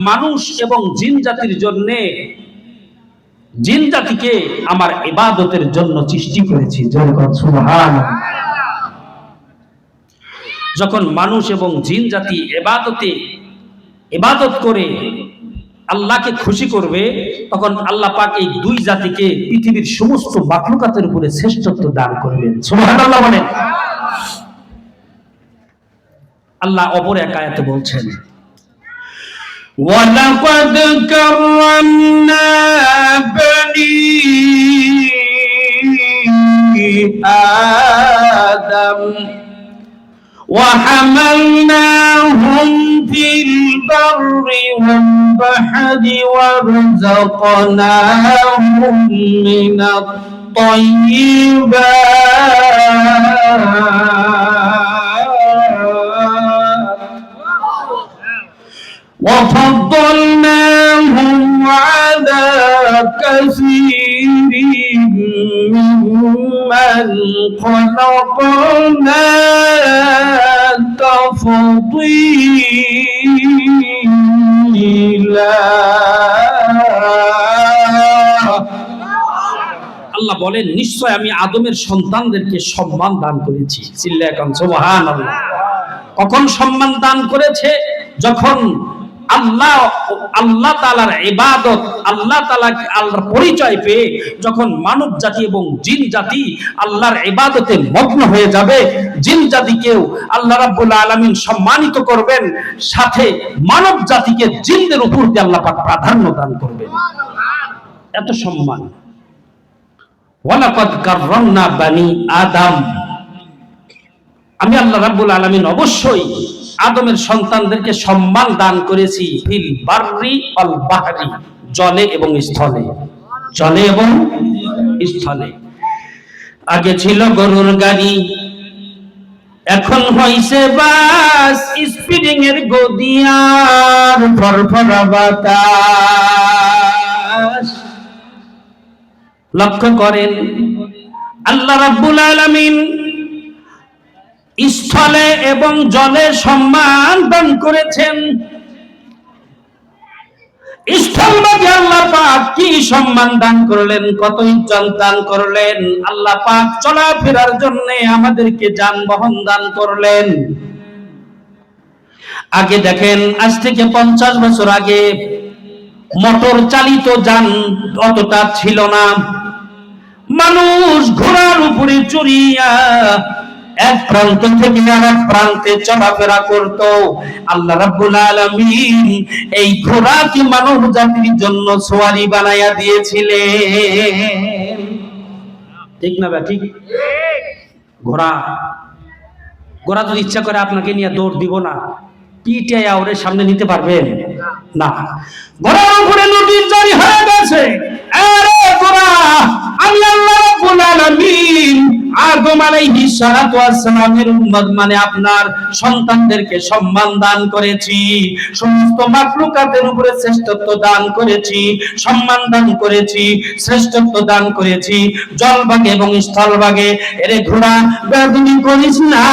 মানুষ এবং জিন জাতির জন্য, জিন জাতিকে আমার ইবাদতের জন্য সৃষ্টি করেছি। সুবহানাল্লাহ। যখন মানুষ এবং জিন জাতি ইবাদত করে আল্লাহকে খুশি করবে, তখন আল্লাহ পাক এই দুই জাতিকে পৃথিবীর সমস্ত মাখলুকাতের উপরে শ্রেষ্ঠত্ব দান করবেন। সুবহানাল্লাহ বলেন। আল্লাহ অপর এক আয়াতে বলছেন, وَلَقَدْ كَرَّمْنَا بَنِي آدَمَ وَحَمَلْنَاهُمْ فِي الْبَرِّ وَالْبَحْرِ وَرَزَقْنَاهُم مِّنَ الطَّيِّبَاتِ وَفَضَّلْنَاهُمْ عَلَى كَثِيرٍ مِّمَّنْ خَلَقْنَا تَفْضِيلًا। আল্লাহ বলেন, নিশ্চয় আমি আদমের সন্তানদেরকে সম্মান দান করেছি। চিল্লায়ে কান সুবহানাল্লাহ। কখন সম্মান দান করেছে? যখন আল্লাহ তাআলার ইবাদত, আল্লাহ তাআলাকে আল্লাহর পরিচয় পেয়ে যখন মানব জাতি এবং জিন জাতি আল্লাহর ইবাদতে মগ্ন হয়ে যাবে, জিন জাতিকেও আল্লাহ রাব্বুল আলামিন সম্মানিত করবেন, সাথে মানব জাতিকে জিনদের উপর দিয়ে আল্লাহ পাক প্রাধান্য দান করবেন। এত সম্মান। ওয়ালাকাদ কাররামনা বানি আদম, আমি আল্লাহ রাব্বুল আলামিন অবশ্যই আদমের সন্তানদেরকে সম্মান দান করেছি ফিল বাররি ওয়াল বাহরি, জলে এবং স্থলে। জলে এবং স্থলে। আগে ছিল গরুর গাড়ি, এখন হইছে বাস, স্পিডিং এর গদিয়ার ফরফরা বাতাস। লক্ষ্য করেন, আল্লাহ রাব্বুল আলামিন স্থলে এবং জলে সম্মান দান করেছেন। স্থলভাগে আল্লাহ পাক কি সম্মান দান করলেন, কত ইজ্জত দান করলেন। আল্লাহ পাক চলাফেরার জন্য আমাদেরকে যানবাহন দান করলেন। আগে দেখেন, আজ থেকে 50 বছর আগে মোটর চালিত যান অতটা ছিল না। মানুষ ঘোড়ার উপরে চড়িয়া এক প্রান্ত থেকে আরেক প্রান্তে চলাফেরা করত। আল্লাহ রাব্বুল আলামিন এই ঘোড়াকে মানব জাতির জন্য সওয়ারি বানায়া দিয়েছিলেন। ঠিক না ভাই? ঠিক। ঘোড়া যদি ইচ্ছা করে আপনাকে নিয়ে দৌড় দিব না, পিঠে আউরের সামনে নিতে পারবেন না। ঘোড়ার উপরে নোটিশ জারি হয়ে গেছে, আরে ঘোড়া, আমি আল্লাহ রাব্বুল আলামিন আদম আলাইহিস সালাতু ওয়াস সালামের উম্মত মানে আপনার সন্তানদেরকে সম্মান দান করেছি, সমস্ত মাখলুকাতের উপরে শ্রেষ্ঠত্ব দান করেছি, সম্মান দান করেছি, শ্রেষ্ঠত্ব দান করেছি জলভাগে এবং স্থলভাগে। এরে ঘোড়া, বেয়াদবি করিস না,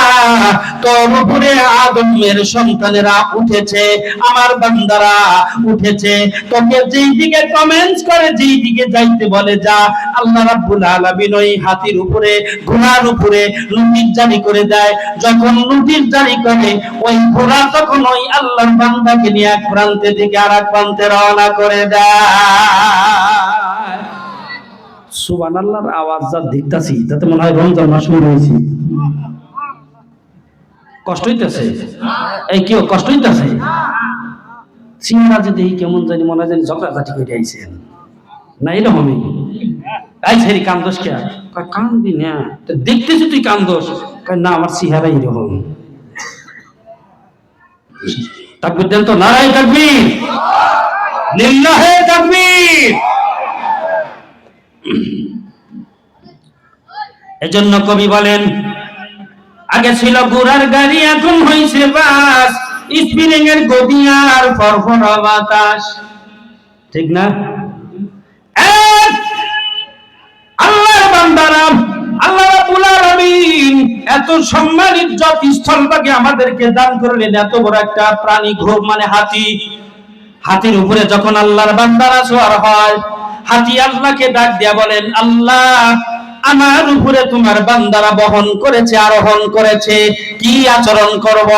তোর উপরে আদমের সন্তানেরা উঠেছে, আমার বান্দারা উঠেছে, তোকে যেই দিকে কমেন্টস করে, যেই দিকে যাইতে বলে যা। আল্লাহ রাব্বুল আলামিন ওই হাতির উপরে, ঘোড়ার উপরে নোটিশ জারি করে দেয়। যখন নোটিশ জারি করে, ওই ঘোড়া তখন ওই আল্লাহর বান্দাকে নিয়ে এক প্রান্তে থেকে আরেক প্রান্তে রওনা করে দেয়। সুবহানাল্লাহর আওয়াজ যা দেখতাছি, তাতে মনে হয় রমজান মাস শুরু হয়েছে। কষ্ট হইতেছে? এই কেউ কষ্ট হইতেছে? চিন্তা যে দেখি কেমন জানি মনে হয় ঝগড়াঝাটি করে আইছেন না, এরকমই। এই ছেড়ি কান্দোস কে? কান্দি না, দেখতেছি তুই কান্দোস। না, আমার চেহারা এরকম। তাকবীর দেন তো, নারায়ে তাকবীর, লিল্লাহে তাকবীর। এজন্য কবি বলেন, আগে ছিল ঘোড়ার গাড়ি, এখন হইছে বাস, স্পিরিং এর গদিয়ার ফরফরা বাতাস। ঠিক না? আল্লাহর বান্দারা, আল্লাহ রাব্বুল আলামিন এত সম্মান ইজ্জত স্থলভাগে আমাদেরকে দান করলেন। এত বড় একটা প্রাণী, ঘোড়া মানে হাতি। হাতির উপরে যখন আল্লাহর বান্দারা সওয়ার হয়, হাতি আল্লাহকে ডাক দিয়া বলেন, আল্লাহ আমার উপরে তোমার বান্দারা বহন করেছে, আরোহণ করেছে, কি আচরণ করব?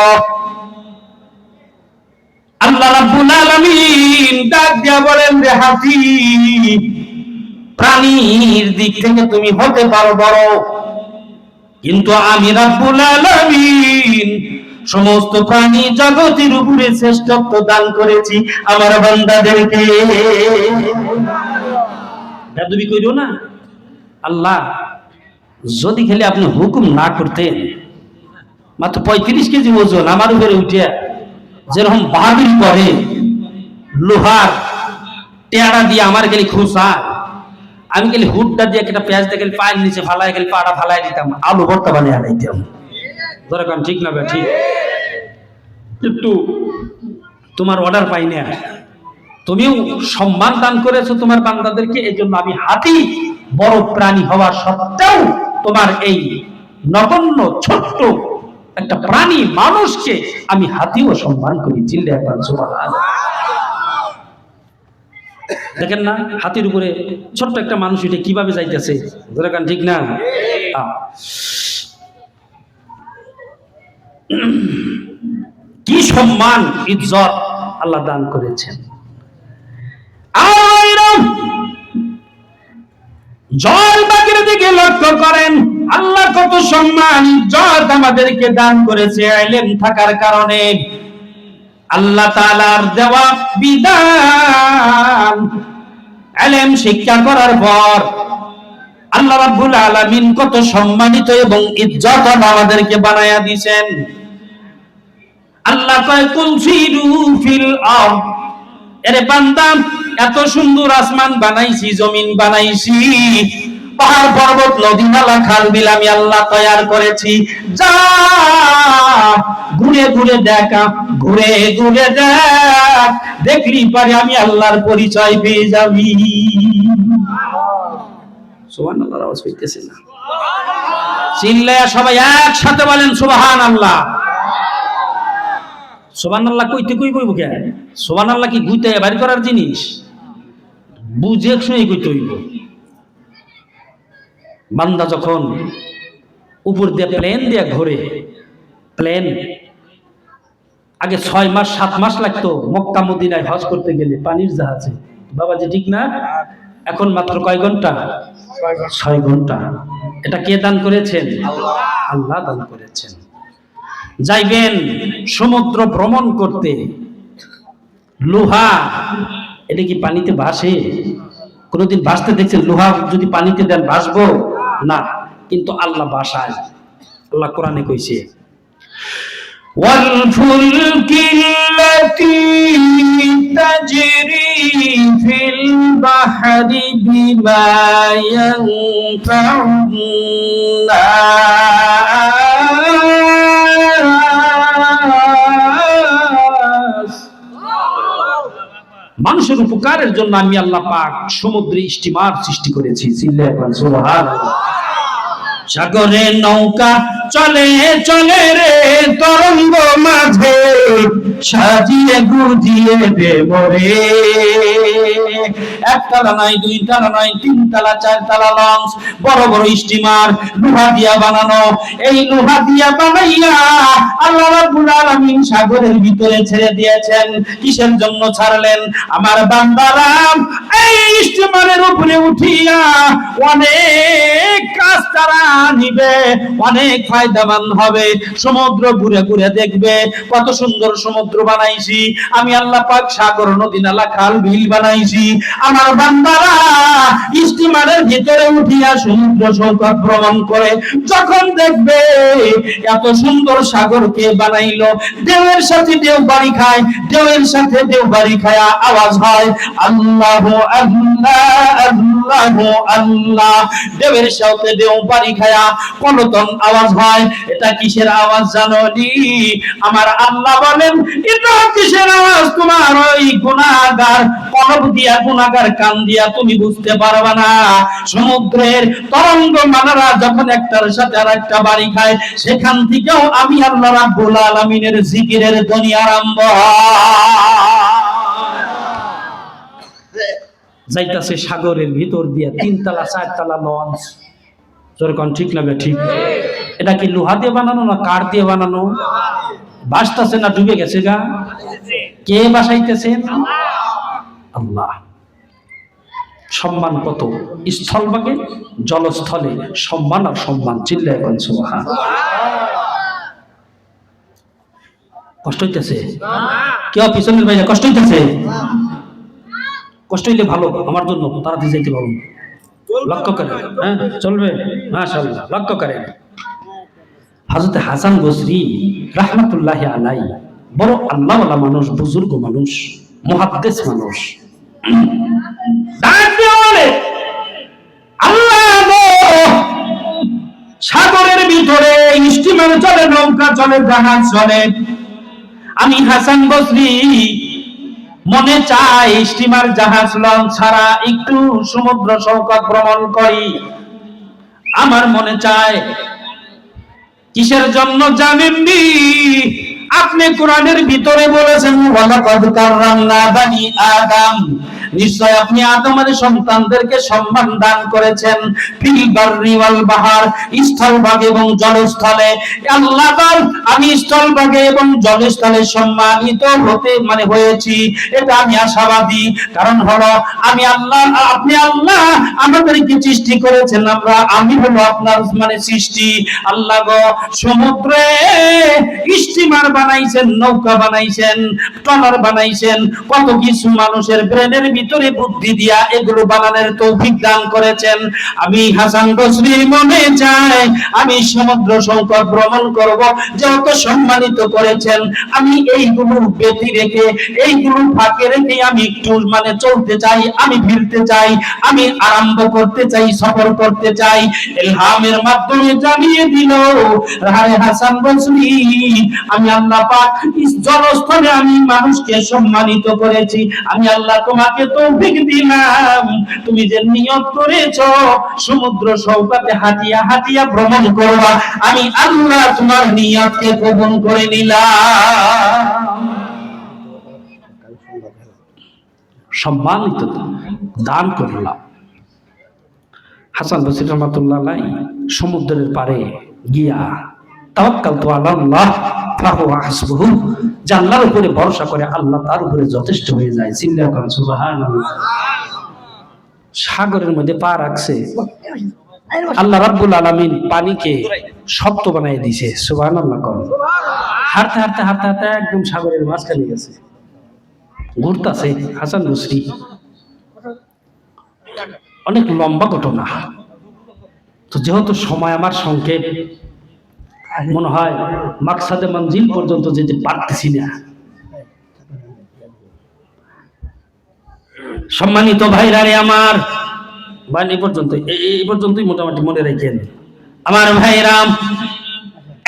আল্লাহ রাব্বুল আলামিন ডাক দিয়া বলেন, রে হাতি, প্রাণীর দিক থেকে তুমি হতে পারো বড়, কিন্তু আমি রাব্বুল আলামিন সমস্ত প্রাণী জগতের উপরে শ্রেষ্ঠত্ব দান করেছি আমার বান্দাদেরকে। দাদুবি কইরো না। আল্লাহ যদি খেলে আপনি হুকুম না করতেন, মাত্র 35 কেজি ওজন আমার উপরে উঠে যেরকম বাহাদুরি করে, লোহার টেয়ারা দিয়ে আমার গেলে খুশা, আমি গেলে হুডটা দিয়ে একটা পেঁয়াজ দিয়ে গেলে পায়ের নিচে ফালাই গেলে পাড়া ফালাই দিতাম, আলু ভর্তা বানিয়ে আনাইতাম। দরকার ঠিক না ভাই? ঠিক। একটু তোমার অর্ডার পাই না, তুমিও সম্মান দান করেছো তোমার বান্দাদেরকে, এই জন্য আমি হাতি বড় প্রাণী হওয়া সত্ত্বেও তোমার এই নগণ্য ছোট্ট একটা প্রাণী মানুষকে আমি হাতিও সম্মান করি। চিল্লা একবার সুবহানাল্লাহ। দেখেন না হাতির উপরে ছোট্ট একটা মানুষ উঠে কিভাবে যাইতেছে, দরকার ঠিক না? কি সম্মান ইজ্জত আল্লাহ দান করেছেন। জল বাকির দিকে লক্ষ্য করেন, আল্লাহ কত সম্মান ইজ্জত আমাদেরকে দান করেছে ইলম থাকার কারণে। আল্লাহ তাআলার দেওয়া বিধান ইলম শিক্ষা করার পর আল্লাহ রাব্বুল আলামিন কত সম্মানিত এবং ইজ্জত আমাদেরকে বানায়া দিয়েছেন। আল্লাহ কয়, কুল সিরু ফিল আরদ, এরে বান্দা এত সুন্দর আসমান বানাইছি, জমিন বানাইছি, পাহাড় পর্বত নদী নালা খাল বিল আমি আল্লাহ তৈরি করেছি, যা ঘুরে ঘুরে দেখা, ঘুরে ঘুরে দেখ, দেখলি পারে আমি আল্লাহর পরিচয় পেয়ে যাবি। সুবহানাল্লাহ। আওয়াজ হইতেছে না? চিল্লায়া সবাই একসাথে বলেন সুবহানাল্লাহ। সুবহানাল্লাহ কইতে কই কইব কে? সুবহানাল্লাহ কি গুইতে বাড়ি করার জিনিস? বুঝে শুনে কইতে হইব। বান্দা যখন উপর দিয়ে প্লেন দিয়ে ঘোরে, প্লেন আগে 6 মাস 7 মাস লাগতো মক্কা মদিনায় হজ করতে গেলে পানির জাহাজে, বাবাজি ঠিক না? এখন মাত্র কয় ঘন্টা? 6 ঘন্টা। এটা কে দান করেছেন? আল্লাহ দান করেছেন। যাইবেন সমুদ্র ভ্রমণ করতে, লোহা এটা কি পানিতে ভাসে? কোনদিন ভাসতে দেখছেন? লোহা যদি পানিতে দেন ভাসবো না, কিন্তু আল্লাহ ভাসায়। আল্লাহ কোরআনে কইছে, ওয়াল ফুলকিল্লাতী তাজরি ফিল বাহরি বিমা ইয়ানফাউন নাস। মানুষের উপকারের জন্য আমি আল্লাহ পাক সমুদ্রে স্টিমার সৃষ্টি করেছি। সুবহানাল্লাহ। সাগরে নৌকা চলে চলে রে তরঙ্গ মাঝে, সাজিয়ে গুজিয়ে দেব রে। একতলা নয়, 2 তলা নয়, 3 তলা 4 তলা লঞ্চ, বড় বড় স্টিমার লোহা দিয়া বানানো। এই লোহা দিয়া বানাইয়া আল্লাহ রাব্বুল আলামিন সাগরের ভিতরে ছেড়ে দিয়েছেন। কিসের জন্য ছাড়লেন? আমার বান্দারা এই স্টিমারের উপরে উঠিয়া অনেক কাজ তারা নিবে, অনেক ফায়দামান হবে। সমুদ্র ঘুরে ঘুরে দেখবে কত সুন্দর সমুদ্র বানাইছি আমি আল্লাহ পাক, সাগর নদী নালা খাল বিল বানাইছি। আমার বান্দারা স্টিমারের ভিতরে উঠিয়া সমুদ্র সৈকত ভ্রমণ করে যখন দেখবে এত সুন্দর সাগর কে বানাইলো, ঢেউয়ের সাথে ঢেউ বাড়ি খায়, ঢেউয়ের সাথে ঢেউ বাড়ি খায়া আওয়াজ হয় আল্লাহু আল্লাহ আল্লাহু আল্লাহ। ঢেউয়ের সাথে ঢেউ বাড়ি খায়া কোনতন আওয়াজ হয়। এটা কিসের আওয়াজ জানো নি? আমার আল্লাহ বলেন, এটা কিসের আওয়াজ? তোমার ওই গুনাহগার কলব দিয়া, গুনাহগার কান দিয়া তুমি বুঝতে পারবে না। সমুদ্রের তরঙ্গ মানারা যখন একটার সাথে আরেকটা বাড়ি খায়, সেখান থেকেও আমি আল্লাহ রাব্বুল আলামিনের জিকিরের ধ্বনি আরম্ভ হয়। যাইতাছে সাগরের ভিতর দিয়া 3 তলা 4 তলা লঞ্চ। যেরকম ঠিক না ঠিক? এটা কি লোহা দিয়ে বানানো না কাঠ দিয়ে বানানো? ভাসতেছে না ডুবে গেছে গা? কে বাসাইতেছেন? আল্লাহ। সম্মান কত স্থলভাগে জলস্থলে সম্মান আর সম্মান, চিল্লায় এখন সুবহানাল্লাহ। কষ্ট হইতেছে? কেউ পিছনের বাইরে কষ্ট হইতেছে? কষ্ট হইলে ভালো আমার জন্য, তাড়াতাড়ি যাইতে পারবো। লক্ষ্য করেন, হ্যাঁ চলবে মাশাআল্লাহ, লক্ষ্য করেন। হযরত হাসান বসরি রাহমাতুল্লাহি আলাইহি বড় আল্লাহওয়ালা মানুষ, বুজুর্গ মানুষ, মুহাদ্দিস মানুষ। সাগরের ভিতরে স্টিমার চলে, নৌকা চলে, জাহাজ চলে। আমি হাসান বসরি মনে চাই স্টিমার জাহাজ লঞ্চ ছাড়া একটু সমুদ্র সৈকত ভ্রমণ করি। আমার মনে চায়। কিসের জন্য জানেননি? আপনি কোরআনের ভিতরে বলেছেন ওয়ালাকাদ কাররামনা বানি আদম, নিশ্চয় আপনি আদমের সন্তানদেরকে সম্মান দান করেছেন। ফিল বাররি ওয়াল বাহার, স্থলভাগে এবং জলস্থলে। আল্লাহ বল আমি স্থলভাগে এবং জলস্থলে সম্মানিত হয়েছি, এটা আমি আশাবাদী। কারণ হলো আমি আল্লাহ, আপনি আল্লাহ আমাদেরকে সৃষ্টি করেছেন, আমি হলো আপনার সৃষ্টি। আল্লাহ গো সমুদ্রে স্টিমার বানাইছেন, নৌকা বানাইছেন, ট্রলার বানাইছেন, কত কিছু মানুষের ব্রেনের ভিতরে বুদ্ধি দিয়া এগুলো বানানোর তৌফিক দান করেছেন। আমি হাসান বসরি মনে চাই আমি সমুদ্র সৈকত ভ্রমণ করব, যেহেতু সম্মানিত করেছেন। আমি এইগুলো ব্যতি রেখে, এইগুলো ফাঁকে রেখে আমি একটু চলতে চাই, আমি ফিরতে চাই, আমি আরম্ভ করতে চাই, সফর করতে চাই। ইলহামের মাধ্যমে জানিয়ে দিল আরে হাসান বসরি, আমি আল্লাহ পাক জলস্থলে আমি মানুষকে সম্মানিত করেছি। আমি আল্লাহ তোমাকে তৌফিক দিলাম, তুমি যে নিয়ত করেছো সমুদ্র সৈকতে হাঁটিয়া হাঁটিয়া ভ্রমণ করবা, আমি আল্লাহ তোমার নিয়তকে কবুল করে নিলাম। সম্মানিত দান করলাম। হাসান বসরি রাহমাতুল্লাহ আলাইহি সমুদ্রের পারে গিয়া তাওয়াক্কালতু আলাল্লাহ ফাহুয়া হাসবুহু, আল্লাহর উপরে ভরসা করে আল্লাহ তার উপরে যথেষ্ট হয়ে যায়। চিল্লায় বলেন সুবহানাল্লাহ। সাগরের মধ্যে পা রাখছে, আল্লাহ রাব্বুল আলামিন পানিকে শক্ত বানিয়ে দিয়েছে। সুবহানাল্লাহ। হাঁটতে হাঁটতে হাঁটতে হাঁটতে একদম সাগরের মাঝখানে গেছে, ঘুরতাছে। হাসান বসরি অনেক লম্বা ঘটনা, তো যেহেতু সময় আমার সংক্ষেপ, মনে হয় মাকসাদে মঞ্জিল পর্যন্ত যেতে পারতেছি না। সম্মানিত ভাইরা রে আমার, এই পর্যন্তই মোটামুটি মনে রাখেন আমার ভাইরাম।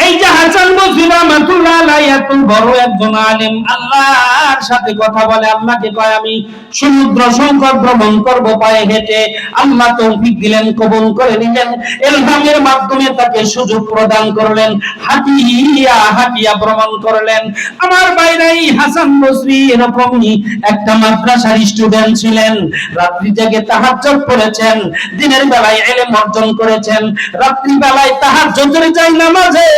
এই যে হাসান বসরি রাহমাতুল্লাহ আলাইহি এত বড় একজন আলেম, আল্লাহর সাথে কথা বলে, আল্লাহকে কয় আমি সমুদ্র সৈকত ভ্রমণ করব পায়ে হেঁটে। আল্লাহ তৌফিক দিলেন, কবুল করে নিলেন, ইলহামের মাধ্যমে তাকে সুযোগ প্রদান করলেন, হাঁটিয়া হাঁটিয়া ভ্রমণ করলেন। আমার ভাইরা, এই হাসান বসরি এরকমই একটা মাদ্রাসার স্টুডেন্ট ছিলেন। রাত্রি জেগে তাহাজ্জুদ পড়েছেন, দিনের বেলায় ইলম অর্জন করেছেন, রাত্রি বেলায় তাহাজ্জুদের যায় নামাজে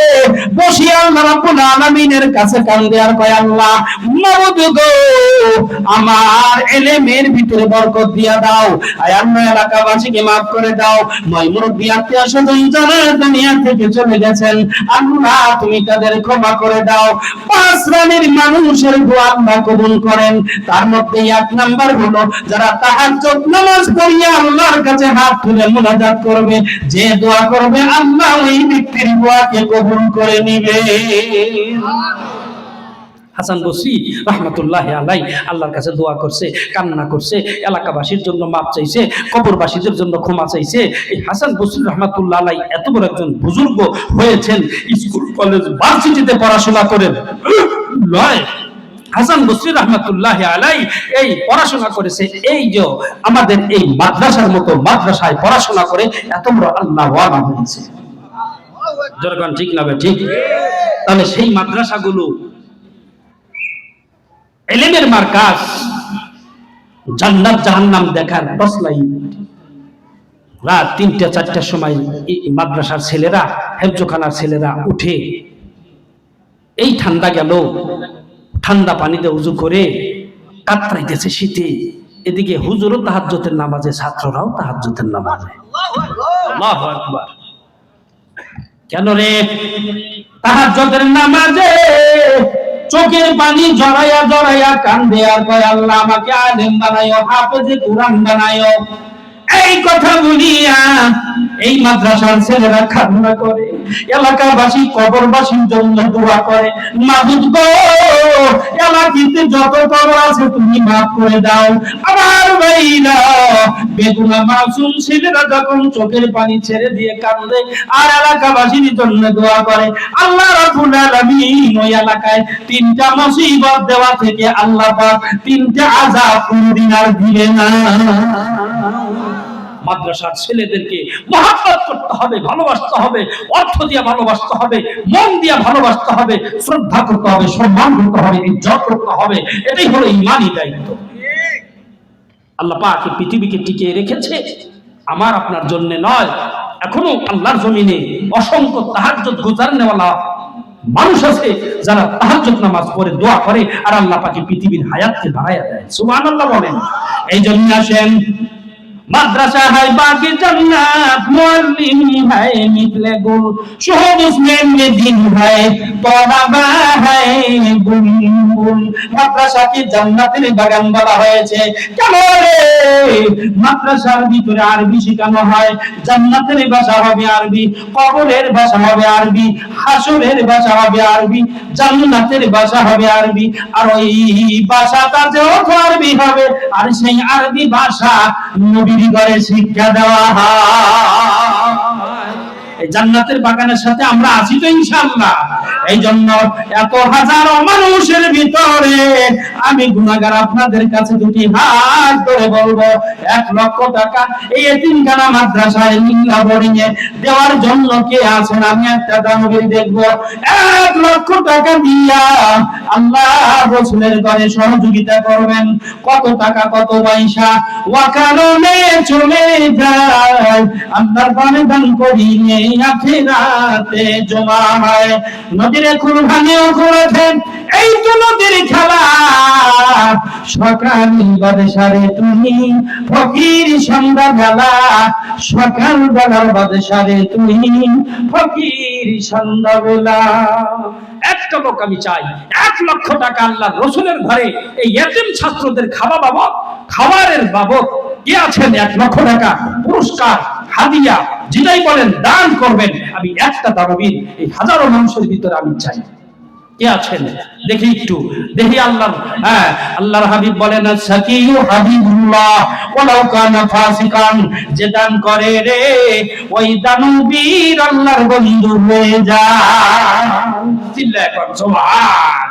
বসে আল্লাহ রাব্বুল আলামিনের কাছে কান্দে আর কয় আল্লাহ মাবুদ গো, আমার ইলমের ভিতরে বরকত দিয়া দাও, আয় আল্লাহ এলাকাবাসীকে maaf করে দাও। নয় মুরব্বি আত্মীয়-স্বজন যারা দুনিয়া থেকে চলে গেছেন, আল্লাহ তুমি তাদের ক্ষমা করে দাও। 5 শ্রেণীর মানুষের দোয়া আল্লাহ কবুল করেন। তার মধ্যে 1 নাম্বার হলো যারা তাহাজ্জুদ নামাজ পড়িয়া আল্লাহর কাছে হাত তুলে মুনাজাত করবে, যে দোয়া করবে আল্লাহ ওই ব্যক্তির দোয়াকে কবুল করে নিবে। হাসান বসরি রাহমাতুল্লাহি আলাইহি আল্লাহর কাছে দোয়া করছে, কান্না করছে, এলাকাবাসীর জন্য মাপ চাইছে, কবরবাসীদের জন্য ক্ষমা চাইছে। এই হাসান বসরি রাহমাতুল্লাহি আলাইহি এত বড় একজন বুজুর্গ হয়েছেন, স্কুল কলেজ ভার্সিটিতে পড়াশোনা করেন নয়। হাসান বসরি রাহমাতুল্লাহি আলাইহি এই পড়াশোনা করেছে, এই যে আমাদের এই মাদ্রাসার মতো মাদ্রাসায় পড়াশোনা করে এত বড় আল্লাহ ওয়ালা হয়েছে। যখন ঠিক না ঠিক? তাহলে সেই মাদ্রাসাগুলো ইলমের মারকাজ, জান্নাত জাহান্নাম দেখার টসলাই রাত ৩টা-৪টার সময় মাদ্রাসার ছেলেরা, হেফজখানার ছেলেরা উঠে এই ঠান্ডা গেল, ঠান্ডা পানিতে উজু করে কাতরাইতেছে শীতে, এদিকে হুজুরও তাহাজ্জুদের নামাজে, ছাত্ররাও তাহাজ্জুদের নামাজে। আল্লাহু আকবার। কেন রে? তাহাজ্জুদের নামাজে চোখের পানি জড়াইয়া জড়াইয়া কান্দে আর কয়, আল্লাহ আমাকে আলেম বানায়ো, হাফেজে কোরআন বানায়ো। এই কথা বলিয়া এই মাদ্রাসার ছেলেরা কান্না করে, এলাকাবাসী কবরবাসীর জন্য দোয়া করে, মাবুদ গো এলাকাতে যত কবর আছে তুমি মাফ করে দাও। আমার ভাইরা বেগুনা মাসুম ছেলেরা যখন চোখের পানি ছেড়ে দিয়ে কান্দে আর এলাকাবাসীর জন্য দোয়া করে, আল্লাহ রাব্বুল আলামিন ওই এলাকায় 3টা মুসিবত দেওয়া থেকে আল্লাহ পাক 3টা আযাব কোনদিন আর দিবে না। মাদ্রাসার ছেলেদেরকে মহব্বত করতে হবে, ভালোবাসতে হবে, অর্থ দিয়ে ভালোবাসতে হবে, মন দিয়ে ভালোবাসতে হবে, শ্রদ্ধা করতে হবে, সম্মান করতে হবে, ইজ্জত করতে হবে। এটাই হলো ঈমানি দায়িত্ব। আল্লাহ পাক এই পৃথিবীকে টিকিয়ে রেখেছে আমার আপনার জন্য নয়। এখনো আল্লাহর জমিনে অসংখ্য তাহাজ্জুদ গুজারনেওয়ালা মানুষ আছে যারা তাহাজ্জুদ নামাজ পড়ে দোয়া করে আর আল্লাহ পাক পৃথিবীর হায়াতকে বাড়ায়া দেয়। সুবহানাল্লাহ বলেন। এই জন্য আসেন, মাদ্রাসা है बाकी जन्नत, मुअल्लिम है मिथले गुल, शोहद उसमें में दिन है, तौबा है बुलबुल। মাদ্রাসা কি জান্নাতের বাগান বলা হয়েছে কেন রে? মাদ্রাসার ভিতরে আরবি শেখানো হয়, জান্নাতের ভাষা হবে আরবি, কবরের ভাষা হবে আরবি, হাসরের ভাষা হবে আরবি, জান্নাতের ভাষা হবে আরবি। আর ওই ভাষাটা যে আরবি হবে আর সেই আরবি ভাষা নবীর ঘরে শিক্ষা দেওয়া হয়। এই জান্নাতের বাগানের সাথে আমরা আছি তো ইনশাআল্লাহ। এই জন্য এত হাজারো মানুষের ভিতরে আমি গুনাহগার আপনাদের কাছে দুটি হাত ধরে বলবো, 1 লক্ষ টাকা এই এতিমখানা মাদ্রাসায় লিল্লাহ বোর্ডিং এ দেওয়ার জন্য কে আছেন? আমি একটা দানবীর দেখব 1 লক্ষ টাকা দিয়া আল্লাহ রাসূলের ঘরে সহযোগিতা করবেন। কত টাকা কত পয়সা ওয়াকারণে চলে যায়, আল্লাহর ঘরে দান করিলে আখিরাতে জমা হয়। নদীর কুরবানিও করেছেন, এই তো নদীর খেলা। সকাল বাদশারে তুমি ফকির সন্ধ্যা বেলা, সকাল বেলার বাদশারে তুমি ফকির সন্ধ্যা বেলা। একটা লোক আমি চাই 1 লক্ষ টাকা আল্লাহর রাসূলের ঘরে এই ইতিম ছাত্রদের খাবারের বাবদ কে আছেন? 1 লক্ষ টাকা পুরস্কার হাদিয়া যেটাই বলেন দান করবেন। আমি একটা দানবীর এই হাজারো মানুষের ভিতরে আমি চাই। কে আছেন দেখি একটু, দেখি। আল্লাহর হাবিব বলেন, সাকিয়ু হাবিবুল্লাহ ওয়ালাউ কানা ফাসিকান, যে দান করে রে ওই দানবীর আল্লাহর বন্ধু হয়ে যায়। চিল্লায় পড় সুবহান।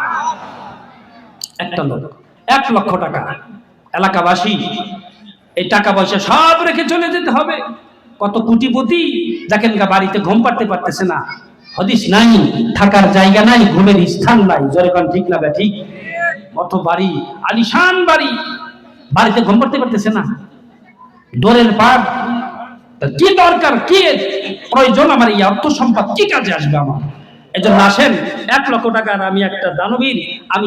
একটা লোক 1 লক্ষ টাকা, এলাকাবাসী এই টাকা পয়সা সব রেখে চলে যেতে হবে। কত কোটিপতি দেখেন গা, বাড়িতে ঘুম পাড়তে পারতেছে না, হাদিস নাই, থাকার জায়গা নাই, ঘুমের স্থান নাই। জোরে কোন ঠিক না? ঠিক। কত বাড়ি, আলিশান বাড়ি, বাড়িতে ঘুম পাড়তে পারতেছে না, ডোরের পাট। কি দরকার, কি প্রয়োজন আমার এই অর্থ সম্পদ, কি কাজে আসবে আমার? এজন্য আসেন 1 লক্ষ টাকার আমি একটা দানবীর আমি